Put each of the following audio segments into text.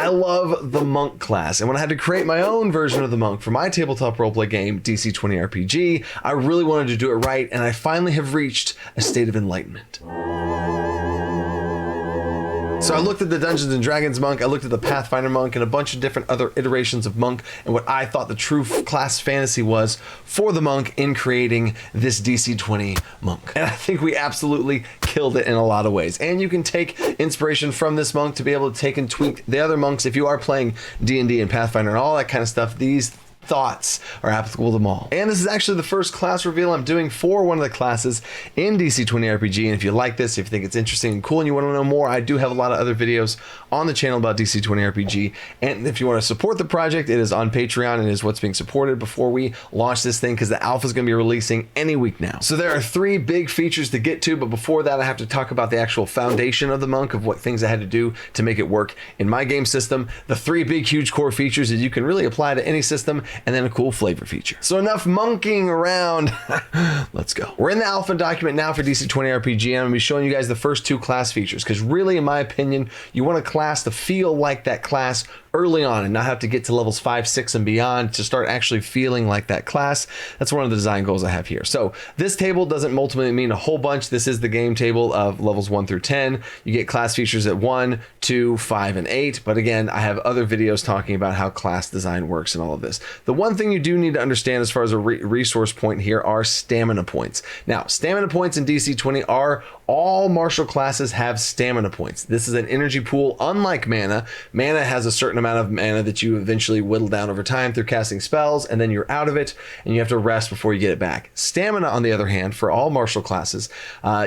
I love the Monk class, and when I had to create my own version of the Monk for my tabletop roleplay game, DC20 RPG, I really wanted to do it right, and I finally have reached a state of enlightenment. So I looked at the Dungeons and Dragons Monk, I looked at the Pathfinder Monk, and a bunch of different other iterations of Monk, and what I thought the true class fantasy was for the Monk in creating this DC20 Monk. And I think we absolutely killed it in a lot of ways. And you can take inspiration from this Monk to be able to take and tweak the other Monks. If you are playing D&D and Pathfinder and all that kind of stuff, these thoughts are applicable to them all. And this is actually the first class reveal I'm doing for one of the classes in DC20 RPG. And if you like this, if you think it's interesting and cool and you want to know more, I do have a lot of other videos on the channel about DC20 RPG. And if you want to support the project, it is on Patreon and is what's being supported before we launch this thing, because the alpha is going to be releasing any week now. So there are 3 big features to get to, but before that I have to talk about the actual foundation of the Monk, of what things I had to do to make it work in my game system. The 3 big huge core features that you can really apply to any system, and then a cool flavor feature. So enough monking around. Let's go. We're in the alpha document now for DC20 RPG, and I'm gonna be showing you guys the first 2 class features, because really, in my opinion, you want a class to feel like that class early on and not have to get to levels 5, 6 and beyond to start actually feeling like that class. That's one of the design goals I have here. So this table doesn't ultimately mean a whole bunch. This is the game table of levels 1 through 10. You get class features at 1, 2, 5, and 8. But again, I have other videos talking about how class design works and all of this. The one thing you do need to understand as far as a resource point here are stamina points. Now, stamina points in DC20 are all martial classes have stamina points. This is an energy pool, unlike mana. Mana has a certain amount of mana that you eventually whittle down over time through casting spells, and then you're out of it, and you have to rest before you get it back. Stamina, on the other hand, for all martial classes,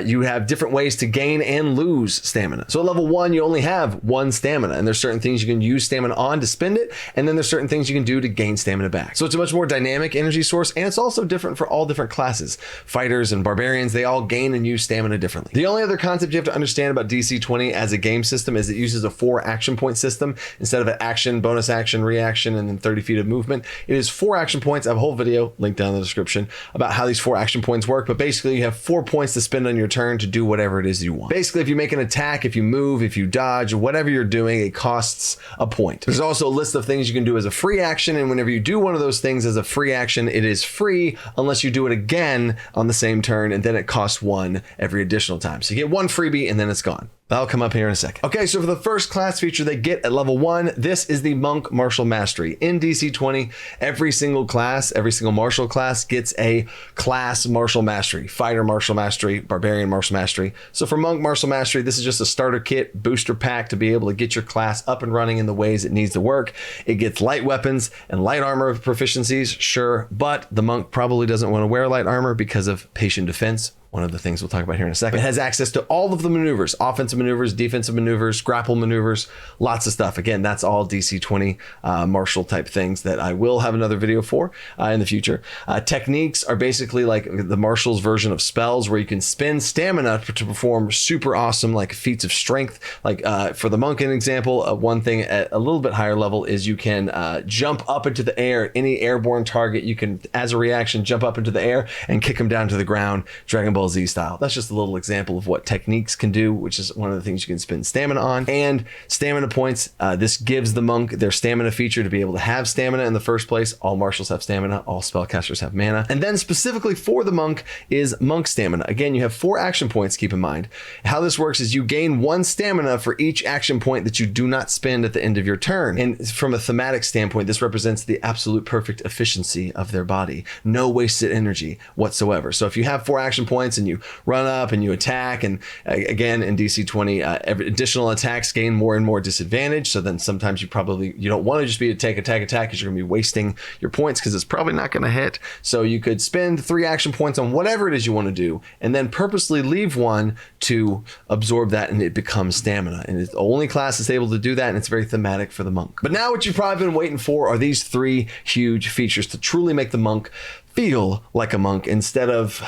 you have different ways to gain and lose stamina. So at level 1, you only have 1 stamina, and there's certain things you can use stamina on to spend it, and then there's certain things you can do to gain stamina back. So it's a much more dynamic energy source, and it's also different for all different classes. Fighters and barbarians, they all gain and use stamina differently. The only other concept you have to understand about DC20 as a game system is it uses a 4 action point system instead of an action, bonus action, reaction, and then 30 feet of movement. It is 4 action points. I have a whole video linked down in the description about how these 4 action points work, but basically you have 4 points to spend on your turn to do whatever it is you want. Basically, if you make an attack, if you move, if you dodge, whatever you're doing, it costs a point. There's also a list of things you can do as a free action, and whenever you do one of those things as a free action, it is free unless you do it again on the same turn, and then it costs 1 every additional time. So you get 1 freebie and then it's gone. That'll come up here in a second. Okay, so for the first class feature they get at level 1, this is the Monk Martial Mastery. In DC20, every single class, every single martial class gets a class Martial Mastery. Fighter Martial Mastery, Barbarian Martial Mastery. So for Monk Martial Mastery, this is just a starter kit, booster pack to be able to get your class up and running in the ways it needs to work. It gets light weapons and light armor proficiencies, sure, but the Monk probably doesn't want to wear light armor because of patient defense. One of the things we'll talk about here in a second. It has access to all of the maneuvers, offensive maneuvers, defensive maneuvers, grapple maneuvers, lots of stuff. Again, that's all DC20 martial type things that I will have another video for in the future. Techniques are basically like the martial's version of spells, where you can spend stamina to perform super awesome like feats of strength. Like for the Monk, an example, one thing at a little bit higher level is you can jump up into the air. Any airborne target, you can, as a reaction, jump up into the air and kick them down to the ground, Dragon Ball Z style. That's just a little example of what techniques can do, which is one of the things you can spend stamina on. And stamina points, this gives the Monk their stamina feature to be able to have stamina in the first place. All martials have stamina, all spellcasters have mana. And then specifically for the Monk is Monk Stamina. Again, you have 4 action points, keep in mind. How this works is you gain 1 stamina for each action point that you do not spend at the end of your turn. And from a thematic standpoint, this represents the absolute perfect efficiency of their body. No wasted energy whatsoever. So if you have 4 action points and you run up and you attack, and again in DC20 every additional attacks gain more and more disadvantage, so then sometimes you don't want to just be attack because you're going to be wasting your points because it's probably not going to hit. So you could spend 3 action points on whatever it is you want to do and then purposely leave 1 to absorb that, and it becomes stamina, and it's the only class that's able to do that, and it's very thematic for the Monk. But now what you've probably been waiting for are these 3 huge features to truly make the Monk feel like a monk instead of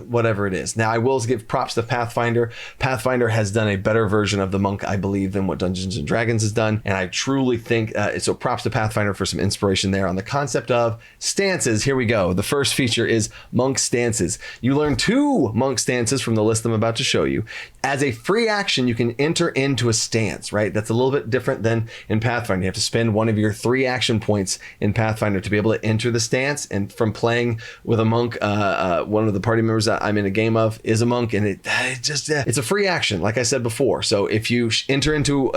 whatever it is. Now, I will give props to Pathfinder. Pathfinder has done a better version of the monk, I believe, than what Dungeons and Dragons has done. And I truly think, so props to Pathfinder for some inspiration there on the concept of stances. Here we go. The first feature is monk stances. You learn 2 monk stances from the list I'm about to show you. As a free action, you can enter into a stance, right? That's a little bit different than in Pathfinder. You have to spend one of your 3 action points in Pathfinder to be able to enter the stance. And from playing with a monk, one of the party members that I'm in a game of is a monk, and it's a free action, like I said before. So if you shift into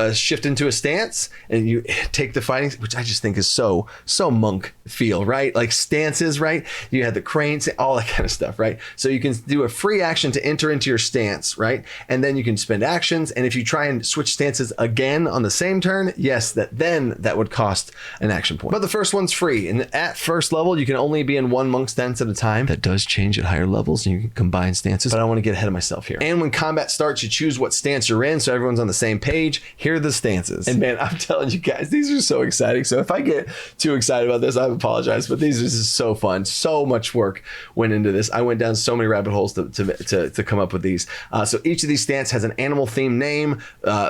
a stance and you take the fighting, which I just think is so monk feel, right? Like stances, right? You had the cranes, all that kind of stuff, right? So you can do a free action to enter into your stance, right? And then you can spend actions. And if you try and switch stances again on the same turn, yes, that would cost an action point. But the first one's free. And at first level, you can only be in 1 monk stance at a time. That does change at higher levels, and you can combine stances, but I don't want to get ahead of myself here. And when combat starts, you choose what stance you're in, so everyone's on the same page. Here are the stances. And man, I'm telling you guys, these are so exciting. So if I get too excited about this, I apologize, but these are just so fun. So much work went into this. I went down so many rabbit holes to come up with these. So each of these stances has an animal themed name.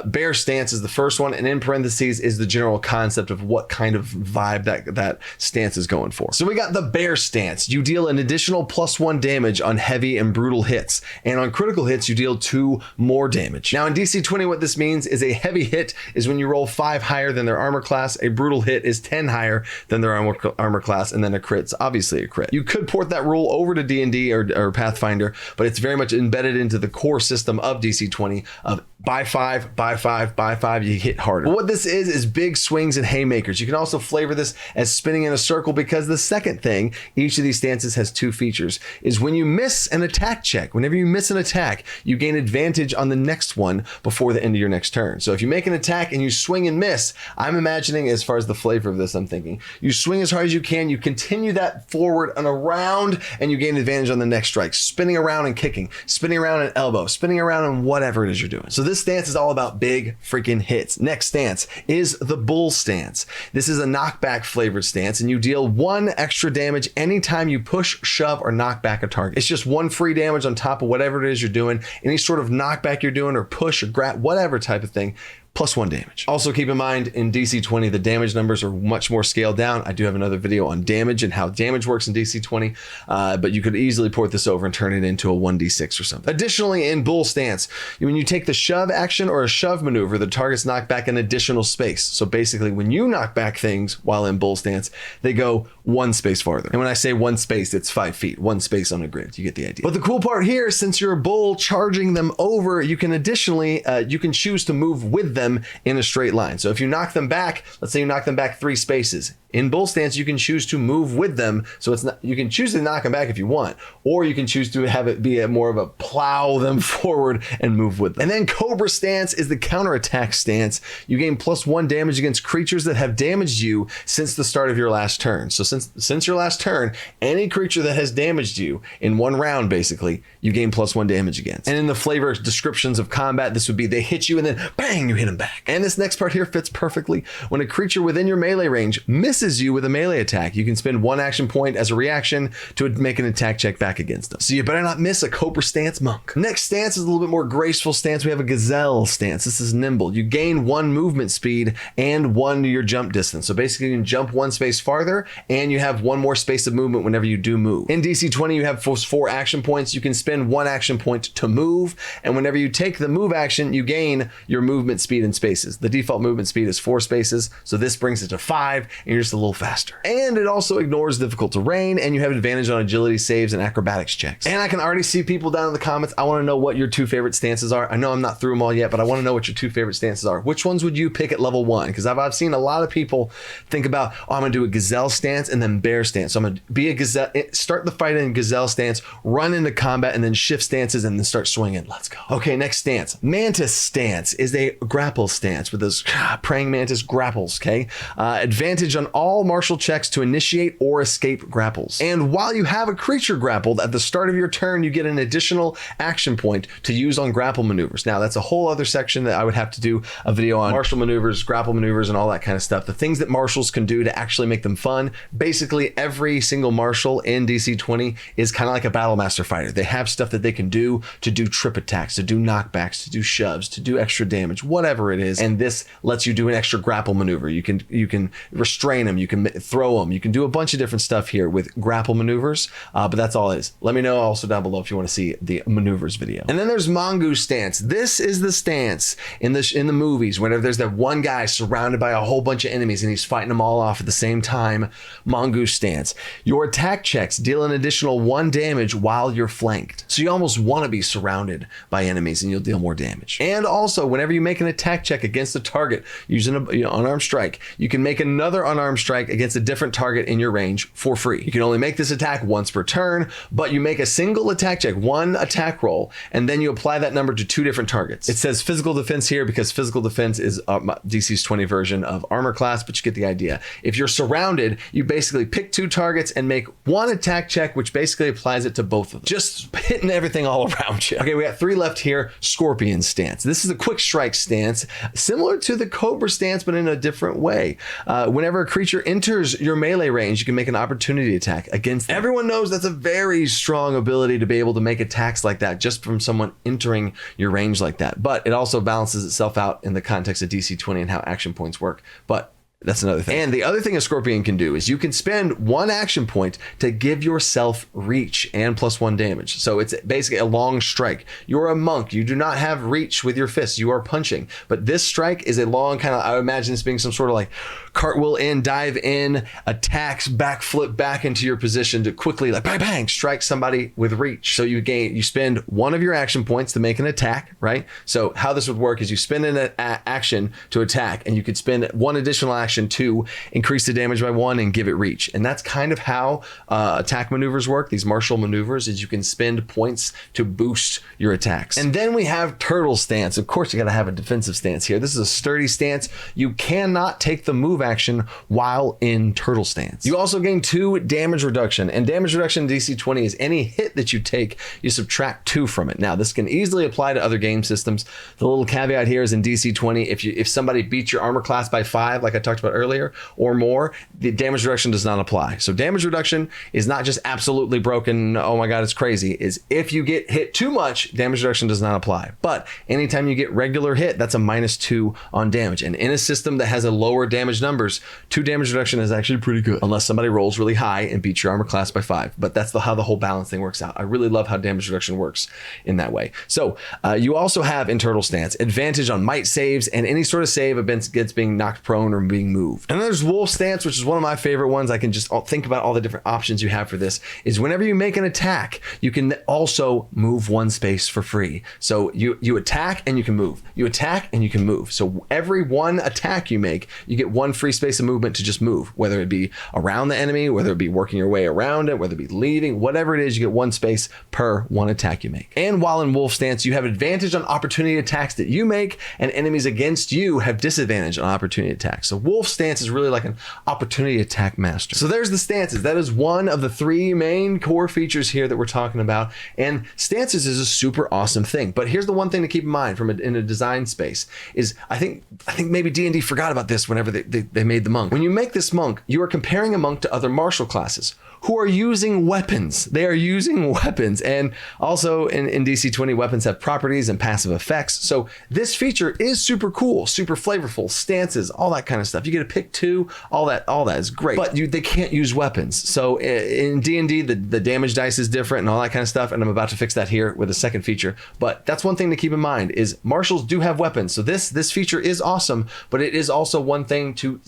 Bear stance is the first one, and in parentheses is the general concept of what kind of vibe that stance is going for. So we got the bear stance. You deal an additional +1 damage on heavy and brutal hits, and on critical hits you deal 2 more damage. Now in DC20, what this means is a heavy hit is when you roll 5 higher than their armor class, a brutal hit is 10 higher than their armor class, and then a crit's obviously a crit. You could port that rule over to D&D or Pathfinder, but it's very much embedded into the core system of DC20 of by 5, by 5, by 5, you hit harder. But what this is big swings and haymakers. You can also flavor this as spinning in a circle, because the second thing, each of these stances has 2 features, is when you miss an attack check, whenever you miss an attack, you gain advantage on the next one before the end of your next turn. So if you make an attack and you swing and miss, I'm imagining, as far as the flavor of this, I'm thinking, you swing as hard as you can, you continue that forward and around, and you gain advantage on the next strike, spinning around and kicking, spinning around and elbow, spinning around and whatever it is you're doing. So this stance is all about big freaking hits. Next stance is the bull stance. This is a knockback flavored stance, and you deal 1 extra damage anytime you push, shove, or knock back a target. It's just 1 free damage on top of whatever it is you're doing. Any sort of knockback you're doing, or push or grab, whatever type of thing, +1 damage. Also keep in mind, in DC20, the damage numbers are much more scaled down. I do have another video on damage and how damage works in DC20, but you could easily port this over and turn it into a 1d6 or something. Additionally, in bull stance, when you take the shove action or a shove maneuver, the targets knock back an additional space. So basically, when you knock back things while in bull stance, they go 1 space farther. And when I say 1 space, it's 5 feet, 1 space on a grid. You get the idea. But the cool part here, since you're a bull charging them over, you can additionally, you can choose to move with them in a straight line. So if you knock them back, let's say you knock them back 3 spaces. In bull stance, you can choose to move with them. So it's not, you can choose to knock them back if you want, or you can choose to have it be more of a plow them forward and move with them. And then cobra stance is the counterattack stance. You gain +1 damage against creatures that have damaged you since the start of your last turn. So since your last turn, any creature that has damaged you in 1 round, basically, you gain +1 damage against. And in the flavor descriptions of combat, this would be they hit you and then bang, you hit them back. And this next part here fits perfectly. When a creature within your melee range misses you with a melee attack, you can spend 1 action point as a reaction to make an attack check back against them. So you better not miss a cobra stance monk. Next stance is a little bit more graceful stance. We have a gazelle stance. This is nimble. You gain 1 movement speed and 1 to your jump distance. So basically you can jump 1 space farther, and you have 1 more space of movement whenever you do move. In DC20, you have 4 action points. You can spend 1 action point to move, and whenever you take the move action, you gain your movement speed in spaces. The default movement speed is 4 spaces, so this brings it to 5, and you're just a little faster. And it also ignores difficult terrain, and you have advantage on agility saves and acrobatics checks. And I can already see people down in the comments. I want to know what your 2 favorite stances are. I know I'm not through them all yet, but I want to know what your 2 favorite stances are. Which ones would you pick at level 1? Because I've seen a lot of people think about, oh, I'm going to do a gazelle stance and then bear stance. So I'm going to be a gazelle, start the fight in gazelle stance, run into combat, and then shift stances and then start swinging. Let's go. Okay, next stance. Mantis stance is a grapple stance with those praying mantis grapples, okay? Advantage on all all martial checks to initiate or escape grapples. And while you have a creature grappled, at the start of your turn, you get an additional action point to use on grapple maneuvers. Now, that's a whole other section that I would have to do a video on: martial maneuvers, grapple maneuvers, and all that kind of stuff. The things that martials can do to actually make them fun. Basically, every single martial in DC20 is kind of like a battle master fighter. They have stuff that they can do to do trip attacks, to do knockbacks, to do shoves, to do extra damage, whatever it is. And this lets you do an extra grapple maneuver. You can restrain them, you can throw them, you can do a bunch of different stuff here with grapple maneuvers, but that's all it is. Let me know also down below if you want to see the maneuvers video. And then there's Mongoose stance. This is the stance in the movies whenever there's that one guy surrounded by a whole bunch of enemies and he's fighting them all off at the same time. Mongoose stance. Your attack checks deal an additional 1 damage while you're flanked. So you almost want to be surrounded by enemies and you'll deal more damage. And also, whenever you make an attack check against a target using an unarmed strike, you can make another unarmed strike against a different target in your range for free. You can only make this attack once per turn, but you make a single attack check, 1 attack roll, and then you apply that number to 2 different targets. It says physical defense here because physical defense is DC's 20 version of armor class, but you get the idea. If you're surrounded, you basically pick 2 targets and make 1 attack check, which basically applies it to both of them. Just hitting everything all around you. Okay, we got 3 left here. Scorpion stance. This is a quick strike stance, similar to the Cobra stance, but in a different way. Whenever a creature enters your melee range, you can make an opportunity attack against them. Everyone knows that's a very strong ability to be able to make attacks like that just from someone entering your range like that. But it also balances itself out in the context of DC20 and how action points work. But that's another thing. And the other thing a Scorpion can do is you can spend 1 action point to give yourself reach and +1 damage. So it's basically a long strike. You're a monk. You do not have reach with your fists. You are punching. But this strike is a long kind of, I would imagine this being some sort of like cartwheel in, dive in, attacks, backflip back into your position to quickly like bang, bang, strike somebody with reach. So you spend 1 of your action points to make an attack, right? So how this would work is you spend an action to attack, and you could spend 1 additional action to increase the damage by 1 and give it reach. And that's kind of how attack maneuvers work. These martial maneuvers is you can spend points to boost your attacks. And then we have turtle stance. Of course, you got to have a defensive stance here. This is a sturdy stance. You cannot take the move action while in turtle stance. You also gain 2 damage reduction, and damage reduction in DC20 is any hit that you take, you subtract 2 from it. Now, this can easily apply to other game systems. The little caveat here is in DC20, if somebody beats your armor class by 5, like I talked about earlier, or more, the damage reduction does not apply. So damage reduction is not just absolutely broken, oh my god, it's crazy, is if you get hit too much, damage reduction does not apply. But anytime you get regular hit, that's a -2 on damage. And in a system that has a lower damage numbers, 2 damage reduction is actually pretty good, unless somebody rolls really high and beats your armor class by 5. But that's how the whole balance thing works out. I really love how damage reduction works in that way. So you also have in turtle stance advantage on might saves and any sort of save against being knocked prone or being moved. And then there's wolf stance, which is one of my favorite ones. I can just think about all the different options you have for this. Is whenever you make an attack, you can also move 1 space for free. So you attack and you can move. You attack and you can move. So every 1 attack you make, you get 1 free space of movement to just move, whether it be around the enemy, whether it be working your way around it, whether it be leaving, whatever it is, you get 1 space per 1 attack you make. And while in wolf stance, you have advantage on opportunity attacks that you make, and enemies against you have disadvantage on opportunity attacks. So wolf stance is really like an opportunity attack master. So there's the stances. That is one of the 3 main core features here that we're talking about. And stances is a super awesome thing. But here's the one thing to keep in mind in a design space is I think maybe D&D forgot about this whenever they made the monk. When you make this monk, you are comparing a monk to other martial classes who are using weapons. They are using weapons. And also in DC20, weapons have properties and passive effects. So this feature is super cool, super flavorful, stances, all that kind of stuff. You get to pick 2, all that is great. But they can't use weapons. So in D&D, the damage dice is different and all that kind of stuff. And I'm about to fix that here with a second feature. But that's one thing to keep in mind is martials do have weapons. So this feature is awesome, but it is also one thing to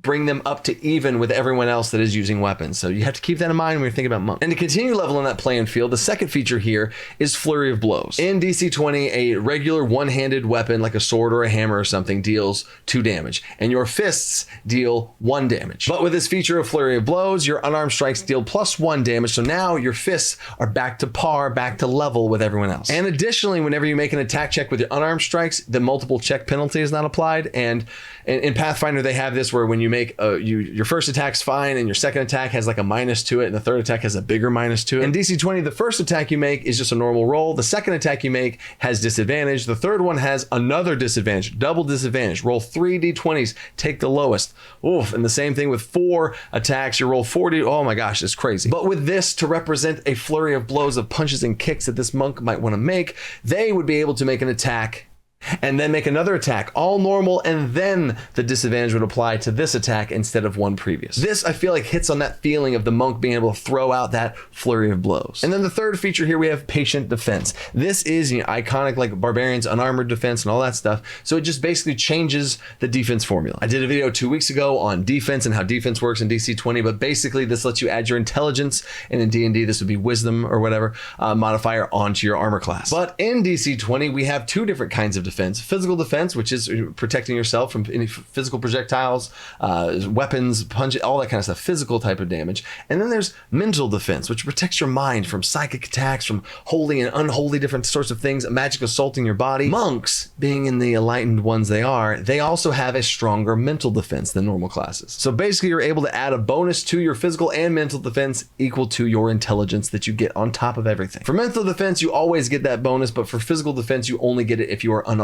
bring them up to even with everyone else that is using weapons. So you have to keep that in mind when you're thinking about monk. And to continue leveling that playing field, the second feature here is Flurry of Blows. In DC20, a regular one-handed weapon like a sword or a hammer or something deals 2 damage, and your fists deal 1 damage. But with this feature of Flurry of Blows, your unarmed strikes deal +1 damage, so now your fists are back to par, back to level with everyone else. And additionally, whenever you make an attack check with your unarmed strikes, the multiple check penalty is not applied, and in Pathfinder, they have this where when you make your first attack's fine, and your second attack has like a minus to it, and the third attack has a bigger minus to it. In DC20, the first attack you make is just a normal roll. The second attack you make has disadvantage. The third one has another disadvantage, double disadvantage. Roll 3 D20s, take the lowest. Oof. And the same thing with 4 attacks. You roll 40. Oh my gosh, it's crazy. But with this to represent a flurry of blows, of punches and kicks that this monk might want to make, they would be able to make an attack and then make another attack, all normal, and then the disadvantage would apply to this attack instead of one previous. This, I feel like, hits on that feeling of the monk being able to throw out that flurry of blows. And then the third feature here, we have patient defense. This is, you know, iconic, like barbarians, unarmored defense and all that stuff. So it just basically changes the defense formula. I did a video 2 weeks ago on defense and how defense works in DC20, but basically this lets you add your intelligence, and in D&D this would be wisdom or whatever modifier onto your armor class. But in DC20, we have 2 different kinds of defense. Physical defense, which is protecting yourself from any physical projectiles, weapons, punch, all that kind of stuff, physical type of damage. And then there's mental defense, which protects your mind from psychic attacks, from holy and unholy different sorts of things, magic assaulting your body. Monks, being in the enlightened ones they are, they also have a stronger mental defense than normal classes. So basically you're able to add a bonus to your physical and mental defense equal to your intelligence that you get on top of everything. For mental defense, you always get that bonus, but for physical defense, you only get it if you are unarmored.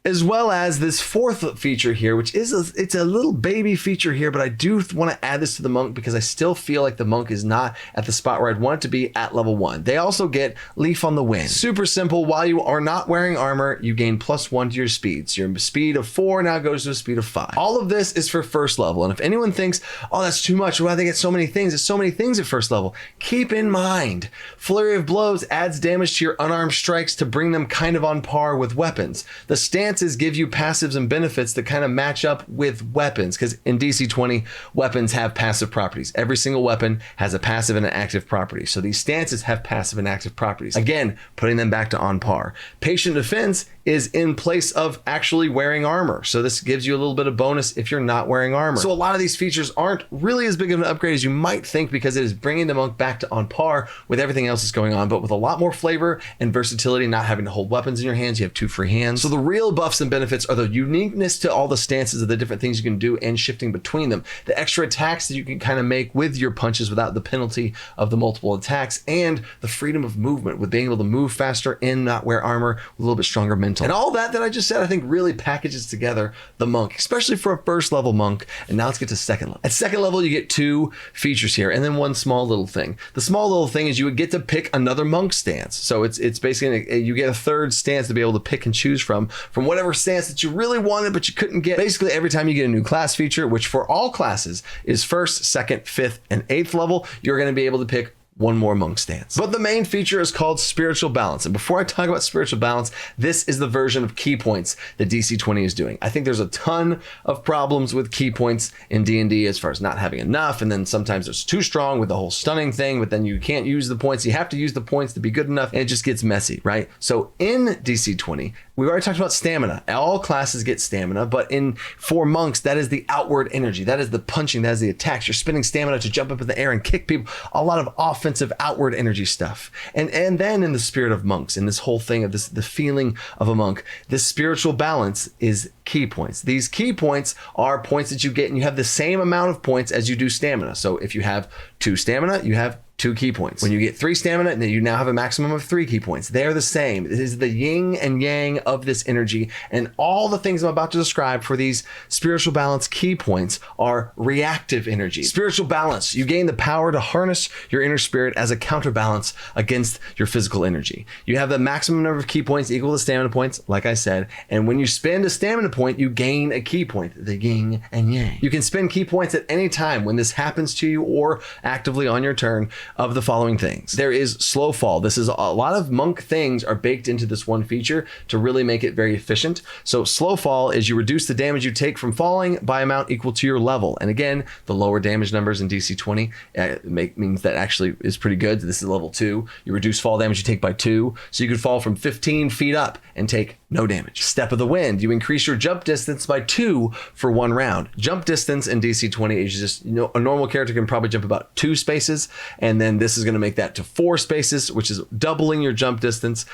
As well as this fourth feature here, which is it's a little baby feature here, but I do want to add this to the monk because I still feel like the monk is not at the spot where I'd want it to be at level 1. They also get Leaf on the Wind. Super simple. While you are not wearing armor, you gain +1 to your speed. So your speed of 4 now goes to a speed of 5. All of this is for first level. And if anyone thinks, oh, that's too much, why do they get so many things? There's so many things at first level. Keep in mind, Flurry of Blows adds damage to your unarmed strikes to bring them kind of on par with weapons. The stances give you passives and benefits that kind of match up with weapons, because in DC20, weapons have passive properties. Every single weapon has a passive and an active property. So these stances have passive and active properties. Again, putting them back to on par. Patient defense is in place of actually wearing armor. So this gives you a little bit of bonus if you're not wearing armor. So a lot of these features aren't really as big of an upgrade as you might think, because it is bringing the monk back to on par with everything else that's going on, but with a lot more flavor and versatility, not having to hold weapons in your hands. You have 2 free hands. So the real buffs and benefits are the uniqueness to all the stances of the different things you can do and shifting between them. The extra attacks that you can kind of make with your punches without the penalty of the multiple attacks, and the freedom of movement with being able to move faster and not wear armor with a little bit stronger mental. And all that I just said, I think really packages together the monk, especially for a first level monk. And now let's get to second level. At second level, you get 2 features here, and then one small little thing. The small little thing is you would get to pick another monk stance. So it's basically, you get a third stance to be able to pick and choose from whatever stance that you really wanted, but you couldn't get. Basically, every time you get a new class feature, which for all classes is 1st, 2nd, 5th, and 8th level, you're going to be able to pick one more monk stance. But the main feature is called spiritual balance. And before I talk about spiritual balance, this is the version of key points that DC20 is doing. I think there's a ton of problems with key points in D&D as far as not having enough. And then sometimes it's too strong with the whole stunning thing, but then you can't use the points. You have to use the points to be good enough, and it just gets messy, right? So in DC20, we've already talked about stamina. All classes get stamina, but for monks, that is the outward energy. That is the punching, that is the attacks. You're spending stamina to jump up in the air and kick people. A lot of offensive outward energy stuff. And then in the spirit of monks, in this whole thing of this, the feeling of a monk, this spiritual balance is key points. These key points are points that you get, and you have the same amount of points as you do stamina. So if you have 2 stamina, you have 2 key points. When you get 3 stamina, then you now have a maximum of 3 key points. They're the same. It is the yin and yang of this energy, and all the things I'm about to describe for these spiritual balance key points are reactive energy. Spiritual balance, you gain the power to harness your inner spirit as a counterbalance against your physical energy. You have the maximum number of key points equal to stamina points, like I said, and when you spend a stamina point, you gain a key point, the yin and yang. You can spend key points at any time when this happens to you or actively on your turn, of the following things. There is slow fall. This is a lot of monk things are baked into this one feature to really make it very efficient. So slow fall is you reduce the damage you take from falling by amount equal to your level. And again, the lower damage numbers in DC20 means that actually is pretty good. This is level 2. You reduce fall damage you take by 2. So you could fall from 15 feet up and take no damage. Step of the Wind, you increase your jump distance by 2 for 1 round. Jump distance in DC20 is just, a normal character can probably jump about 2 spaces, and then this is going to make that to 4 spaces, which is doubling your jump distance.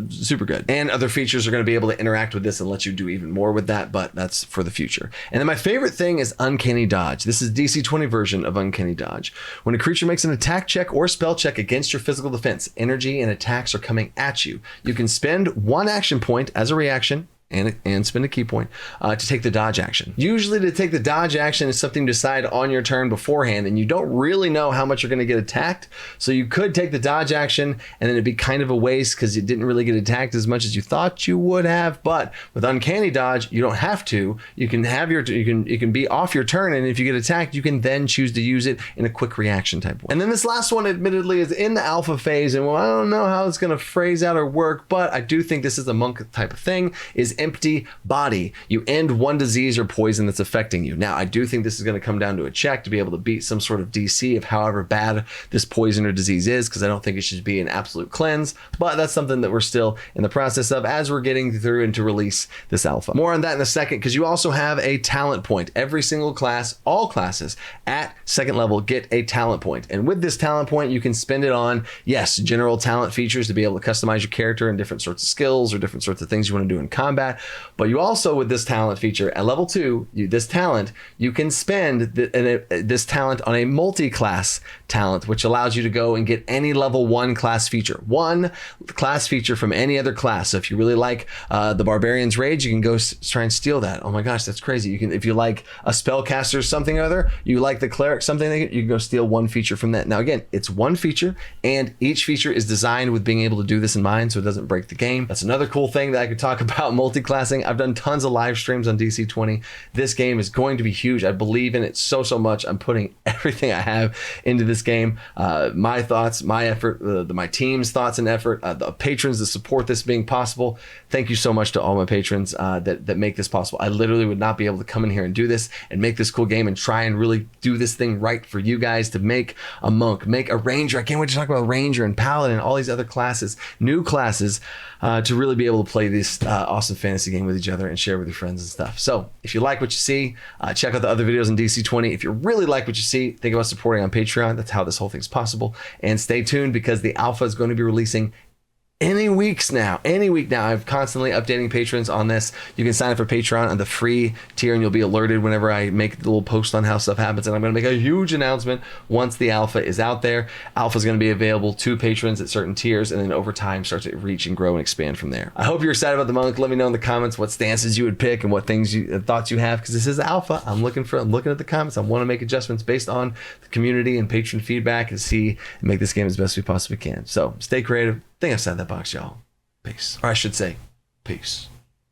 Super good. And other features are going to be able to interact with this and let you do even more with that, but that's for the future. And then my favorite thing is Uncanny Dodge. This is DC20 version of Uncanny Dodge. When a creature makes an attack check or spell check against your physical defense, energy and attacks are coming at you. You can spend 1 action point as a reaction and spend a key point to take the dodge action. Usually to take the dodge action is something you decide on your turn beforehand, and you don't really know how much you're going to get attacked. So you could take the dodge action and then it'd be kind of a waste because you didn't really get attacked as much as you thought you would have. But with Uncanny Dodge, you don't have to. You can have you can be off your turn, and if you get attacked, you can then choose to use it in a quick reaction type way. And then this last one, admittedly, is in the alpha phase, and I don't know how it's going to phrase out or work, but I do think this is a monk type of thing. Is Empty Body. You end 1 disease or poison that's affecting you. Now, I do think this is going to come down to a check to be able to beat some sort of DC of however bad this poison or disease is, because I don't think it should be an absolute cleanse, but that's something that we're still in the process of as we're getting through and to release this alpha. More on that in a second, because you also have a talent point. Every single class, all classes at 2nd level get a talent point. And with this talent point, you can spend it on, yes, general talent features to be able to customize your character and different sorts of skills or different sorts of things you want to do in combat. But you also, with this talent feature at level 2, this talent, you can spend this talent on a multi-class talent, which allows you to go and get any level 1 class feature. 1 class feature from any other class. So if you really like the Barbarian's Rage, you can go try and steal that. Oh my gosh, that's crazy. You can, if you like a spellcaster something or other, you like the cleric something, you can go steal 1 feature from that. Now again, it's 1 feature, and each feature is designed with being able to do this in mind, so it doesn't break the game. That's another cool thing that I could talk about, multi-classing. I've done tons of live streams on DC20. This game is going to be huge. I believe in it so much. I'm putting everything I have into this game. My thoughts, my effort, my team's thoughts and effort, the patrons that support this being possible. Thank you so much to all my patrons that make this possible. I literally would not be able to come in here and do this and make this cool game and try and really do this thing right for you guys, to make a monk, make a ranger. I can't wait to talk about ranger and paladin and all these other classes, new classes, to really be able to play this awesome fantasy game with each other and share with your friends and stuff. So if you like what you see, check out the other videos in DC20. If you really like what you see, think about supporting on Patreon. That's how this whole thing's possible. And stay tuned, because the alpha is going to be releasing any week now. I'm constantly updating patrons on this. You can sign up for Patreon on the free tier, and you'll be alerted whenever I make the little post on how stuff happens. And I'm going to make a huge announcement once the alpha is out there. Alpha is going to be available to patrons at certain tiers, and then over time start to reach and grow and expand from there. I hope you're excited about the monk. Let me know in the comments what stances you would pick and what things thoughts you have, because this is alpha. I'm looking at the comments. I want to make adjustments based on the community and patron feedback and make this game as best we possibly can. So stay creative. Think outside that box, y'all. Peace. Or I should say, peace.